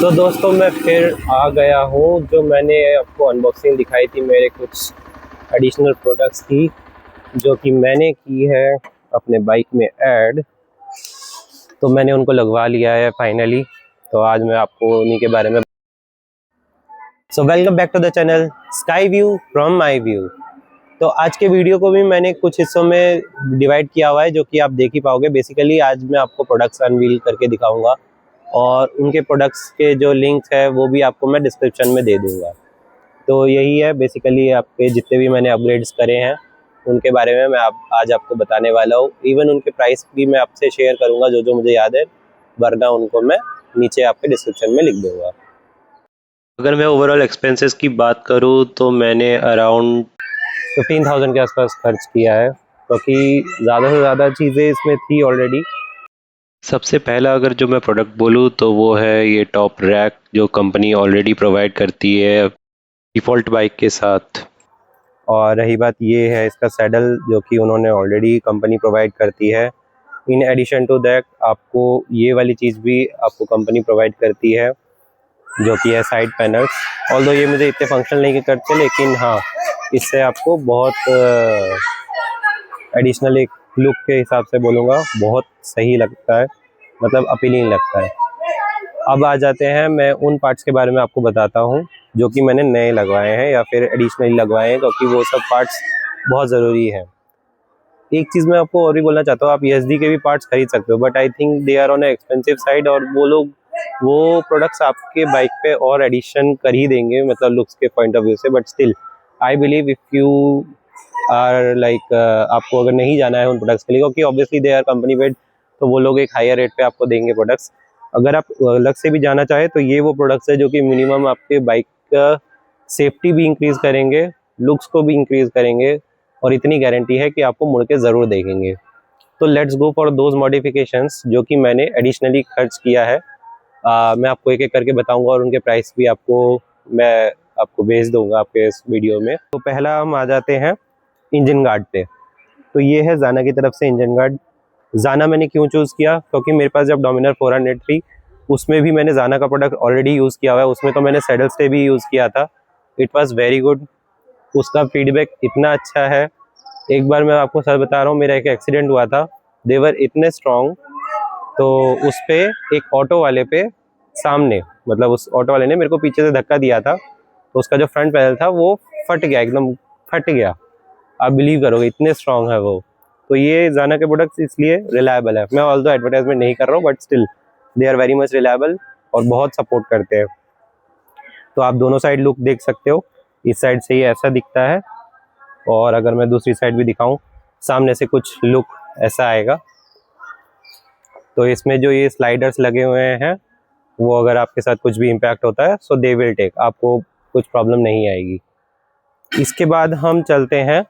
तो दोस्तों मैं फिर आ गया हूँ। जो मैंने आपको अनबॉक्सिंग दिखाई थी मेरे कुछ एडिशनल प्रोडक्ट्स की, जो कि मैंने की है अपने बाइक में ऐड, तो मैंने उनको लगवा लिया है फाइनली। तो आज मैं आपको उन्हीं के बारे में welcome back to the channel sky view from my view. तो आज के वीडियो को भी मैंने कुछ हिस्सों में डिवाइड किया हुआ है, जो कि आप देख ही पाओगे। बेसिकली आज मैं आपको प्रोडक्ट्स अनवील करके दिखाऊंगा और उनके प्रोडक्ट्स के जो लिंक है वो भी आपको मैं डिस्क्रिप्शन में दे दूंगा। तो यही है बेसिकली, आपके जितने भी मैंने अपग्रेड्स करे हैं उनके बारे में मैं आज आपको बताने वाला हूँ। इवन उनके प्राइस भी मैं आपसे शेयर करूँगा जो जो मुझे याद है, वरना उनको मैं नीचे आपके डिस्क्रिप्शन में लिख दूँगा। अगर मैं ओवरऑल एक्सपेंसेस की बात करूँ तो मैंने अराउंड 15,000 के आसपास खर्च किया है, क्योंकि ज़्यादा से ज़्यादा चीज़ें इसमें थी ऑलरेडी। सबसे पहला अगर जो मैं प्रोडक्ट बोलूँ तो वो है ये टॉप रैक, जो कंपनी ऑलरेडी प्रोवाइड करती है डिफ़ॉल्ट बाइक के साथ। और रही बात ये है इसका सैडल, जो कि उन्होंने ऑलरेडी कंपनी प्रोवाइड करती है। इन एडिशन टू दैट आपको ये वाली चीज़ भी आपको कंपनी प्रोवाइड करती है, जो कि है साइड पैनल्स। ऑल्दो ये मुझे इतने फंक्शनल नहीं करते, लेकिन हाँ इससे आपको बहुत एडिशनल एक लुक के हिसाब से बोलूँगा बहुत सही लगता है, मतलब अपीलिंग लगता है। अब आ जाते हैं, मैं उन पार्ट्स के बारे में आपको बताता हूँ जो कि मैंने नए लगवाए हैं या फिर एडिशनली लगवाए हैं, क्योंकि वो सब पार्ट्स बहुत ज़रूरी हैं। एक चीज़ मैं आपको और भी बोलना चाहता हूँ, आप ESD के भी पार्ट्स खरीद सकते हो, but I think they are on expensive side, और वो प्रोडक्ट्स आपके बाइक पे और एडिशन कर ही देंगे, मतलब लुक्स के पॉइंट ऑफ व्यू से। But still I believe if you are like, आपको अगर नहीं जाना है उन प्रोडक्ट्स के लिए, क्योंकि obviously they are company paid, तो वो लोग एक हायर रेट पे आपको देंगे प्रोडक्ट्स। अगर आप अलग से भी जाना चाहे तो ये वो प्रोडक्ट्स है जो कि मिनिमम आपके बाइक का सेफ्टी भी इंक्रीज़ करेंगे, लुक्स को भी इंक्रीज़ करेंगे, और इतनी गारंटी है कि आपको मुड़ के ज़रूर देखेंगे। तो let's go for those modifications जो कि मैंने एडिशनली खर्च किया है। मैं आपको एक एक करके बताऊंगा और उनके प्राइस भी मैं आपको भेज दूंगा आपके इस वीडियो में। तो पहला हम आ जाते हैं इंजन गार्ड पे। तो ये है जाना की तरफ से इंजन गार्ड। जाना मैंने क्यों चूज़ किया, क्योंकि मेरे पास जब डोमिनर 400 थी उसमें भी मैंने जाना का प्रोडक्ट ऑलरेडी यूज़ किया हुआ है। उसमें तो मैंने सैडल स्टे भी यूज़ किया था, इट वाज़ वेरी गुड। उसका फीडबैक इतना अच्छा है। एक बार मैं आपको सच बता रहा हूँ, मेरा एक एक्सीडेंट हुआ था, देवर इतने स्ट्रॉन्ग, तो उस पर एक ऑटो वाले पे सामने, मतलब उस ऑटो वाले ने मेरे को पीछे से धक्का दिया था, तो उसका जो फ्रंट पैनल था वो फट गया, एकदम फट गया। आप बिलीव करोगे इतने स्ट्रॉन्ग है वो। तो ये जाना के प्रोडक्ट्स इसलिए रिलायबल है। मैं ऑल्दो एडवर्टाइजमेंट नहीं कर रहा हूँ, but still they are very much reliable और बहुत सपोर्ट करते हैं। तो आप दोनों साइड लुक देख सकते हो, इस साइड से ये ऐसा दिखता है, और अगर मैं दूसरी साइड भी दिखाऊं, सामने से कुछ लुक ऐसा आएगा। तो इसमें जो ये स्लाइडर्स लगे हुए हैं, वो अगर आपके साथ कुछ भी इम्पैक्ट होता है सो दे विल टेक, आपको कुछ प्रॉब्लम नहीं आएगी। इसके बाद हम चलते हैं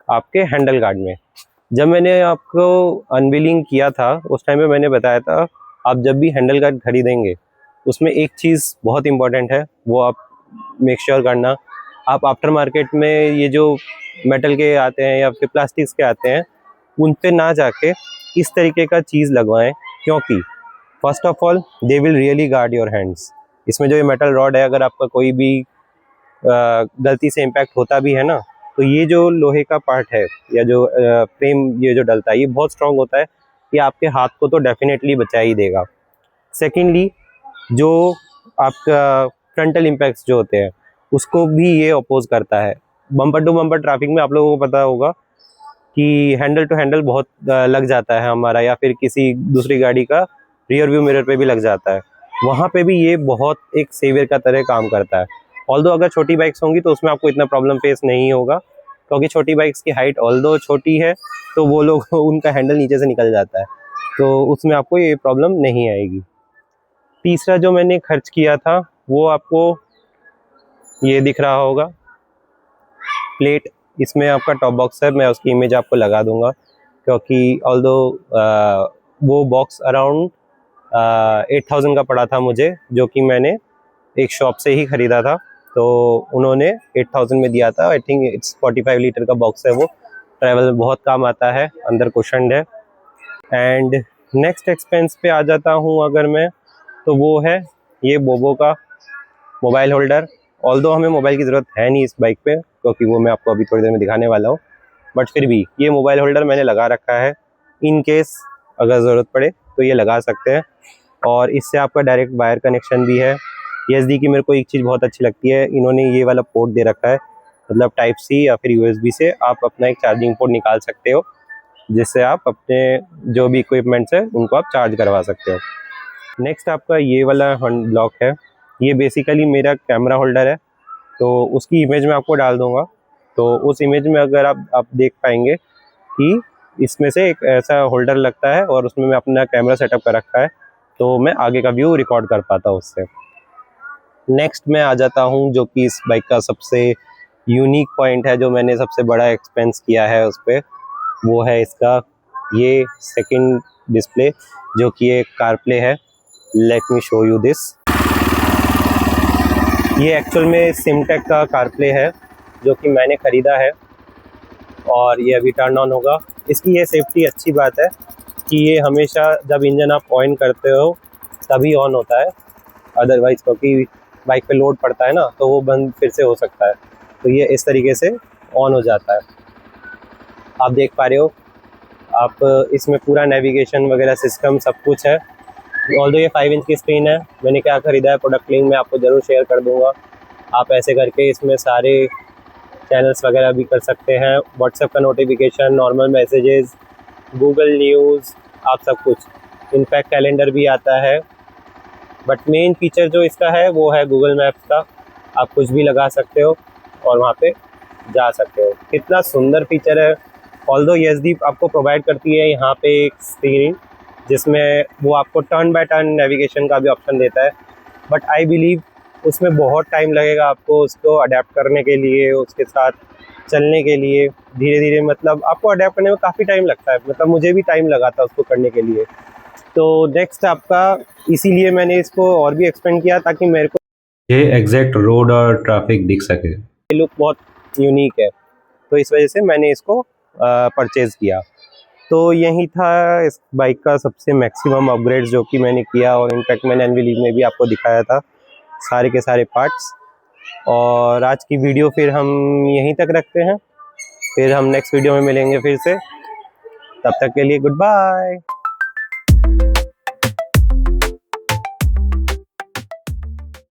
आपके हैंडल गार्ड में। जब मैंने आपको अनवीलिंग किया था उस टाइम पे मैंने बताया था, आप जब भी हैंडल गार्ड खरीदेंगे उसमें एक चीज़ बहुत इंपॉर्टेंट है, वो आप मेक श्योर करना, आप आफ्टर मार्केट में ये जो मेटल के आते हैं या फिर प्लास्टिक्स के आते हैं उन पे ना जाके इस तरीके का चीज़ लगवाएं, क्योंकि first of all they will really guard your hands. इसमें जो ये मेटल रॉड है, अगर आपका कोई भी गलती से इम्पैक्ट होता भी है ना, तो ये जो लोहे का पार्ट है या जो फ्रेम ये जो डलता है, ये बहुत स्ट्रॉन्ग होता है, ये आपके हाथ को तो डेफिनेटली बचा ही देगा। सेकेंडली, जो आपका फ्रंटल इम्पैक्ट्स जो होते हैं उसको भी ये अपोज करता है। बम्पर टू बम्पर ट्रैफिक में आप लोगों को पता होगा कि हैंडल टू हैंडल बहुत लग जाता है हमारा, या फिर किसी दूसरी गाड़ी का रियर व्यू मिरर पे भी लग जाता है, वहाँ पे भी ये बहुत एक सेवियर का तरह काम करता है। ऑल्दो अगर छोटी बाइक्स होंगी तो उसमें आपको इतना प्रॉब्लम फेस नहीं होगा, क्योंकि छोटी बाइक्स की हाइट ऑल्दो छोटी है, तो वो लोग उनका हैंडल नीचे से निकल जाता है, तो उसमें आपको ये प्रॉब्लम नहीं आएगी। तीसरा जो मैंने खर्च किया था वो आपको ये दिख रहा होगा, प्लेट। इसमें आपका टॉप बॉक्स है, मैं उसकी इमेज आपको लगा दूंगा, क्योंकि ऑल्दो वो बॉक्स अराउंड 8,000 का पड़ा था मुझे, जो कि मैंने एक शॉप से ही ख़रीदा था, तो उन्होंने 8,000 में दिया था। आई थिंक इट्स 45 लीटर का बॉक्स है, वो ट्रैवल में बहुत काम आता है, अंदर कुशन्ड है। एंड नेक्स्ट एक्सपेंस पे आ जाता हूँ अगर मैं, तो वो है ये बोबो का मोबाइल होल्डर, ऑल्दो हमें मोबाइल की ज़रूरत है नहीं इस बाइक पे, क्योंकि वो मैं आपको अभी थोड़ी देर में दिखाने वाला हूँ, बट फिर भी ये मोबाइल होल्डर मैंने लगा रखा है इन केस अगर ज़रूरत पड़े तो ये लगा सकते हैं। और इससे आपका डायरेक्ट वायर कनेक्शन भी है। यूएसबी की मेरे को एक चीज़ बहुत अच्छी लगती है, इन्होंने ये वाला पोर्ट दे रखा है, मतलब टाइप सी या फिर यूएसबी से आप अपना एक चार्जिंग पोर्ट निकाल सकते हो, जिससे आप अपने जो भी इक्विपमेंट्स है उनको आप चार्ज करवा सकते हो। नेक्स्ट आपका ये वाला ब्लॉक है, ये बेसिकली मेरा कैमरा होल्डर है, तो उसकी इमेज मैं आपको डाल दूंगा। तो उस इमेज में अगर आप देख पाएंगे कि इसमें से एक ऐसा होल्डर लगता है और उसमें मैं अपना कैमरा सेटअप कर रखा है, तो मैं आगे का व्यू रिकॉर्ड कर पाता हूँ उससे। नेक्स्ट मैं आ जाता हूँ जो कि इस बाइक का सबसे यूनिक पॉइंट है, जो मैंने सबसे बड़ा एक्सपेंस किया है उस पर, वो है इसका ये सेकंड डिस्प्ले, जो कि एक कारप्ले है। Let me show you this. ये एक्चुअल में सिमटेक का कारप्ले है जो कि मैंने ख़रीदा है, और ये अभी टर्न ऑन होगा। इसकी ये सेफ्टी अच्छी बात है कि ये हमेशा जब इंजन आप ऑन करते हो तभी ऑन होता है, अदरवाइज़ क्योंकि बाइक पे लोड पड़ता है ना, तो वो बंद फिर से हो सकता है, तो ये इस तरीके से ऑन हो जाता है। आप देख पा रहे हो, आप इसमें पूरा नेविगेशन वगैरह सिस्टम सब कुछ है। ऑल्दो ये 5 इंच की स्क्रीन है। मैंने क्या ख़रीदा है, प्रोडक्ट लिंक मैं आपको ज़रूर शेयर कर दूंगा। आप ऐसे करके इसमें सारे चैनल्स वगैरह भी कर सकते हैं, व्हाट्सएप का notification, normal messages, Google news, आप सब कुछ, इनफैक्ट कैलेंडर भी आता है। बट मेन फीचर जो इसका है वो है गूगल मैप्स का। आप कुछ भी लगा सकते हो और वहाँ पे जा सकते हो। कितना सुंदर फीचर है। ऑल्दो यूएसडी आपको प्रोवाइड करती है यहाँ पे एक स्क्रीन, जिसमें वो आपको टर्न बाय टर्न नेविगेशन का भी ऑप्शन देता है, बट आई बिलीव उसमें बहुत टाइम लगेगा आपको उसको अडेप्ट करने के लिए, उसके साथ चलने के लिए धीरे धीरे, मतलब आपको अडेप्ट करने में काफ़ी टाइम लगता है, मतलब मुझे भी टाइम लगा था उसको करने के लिए। तो नेक्स्ट आपका, इसीलिए मैंने इसको और भी एक्सपेंड किया ताकि मेरे को ये एग्जैक्ट रोड और ट्रैफिक दिख सके। ये लुक बहुत यूनिक है, तो इस वजह से मैंने इसको परचेज़ किया। तो यही था इस बाइक का सबसे मैक्सिमम अपग्रेड जो कि मैंने किया, और इनफैक्ट मैंने अनवीलिंग में भी आपको दिखाया था सारे के सारे पार्ट्स। और आज की वीडियो फिर हम यहीं तक रखते हैं, फिर हम नेक्स्ट वीडियो में मिलेंगे फिर से। तब तक के लिए गुड बाय।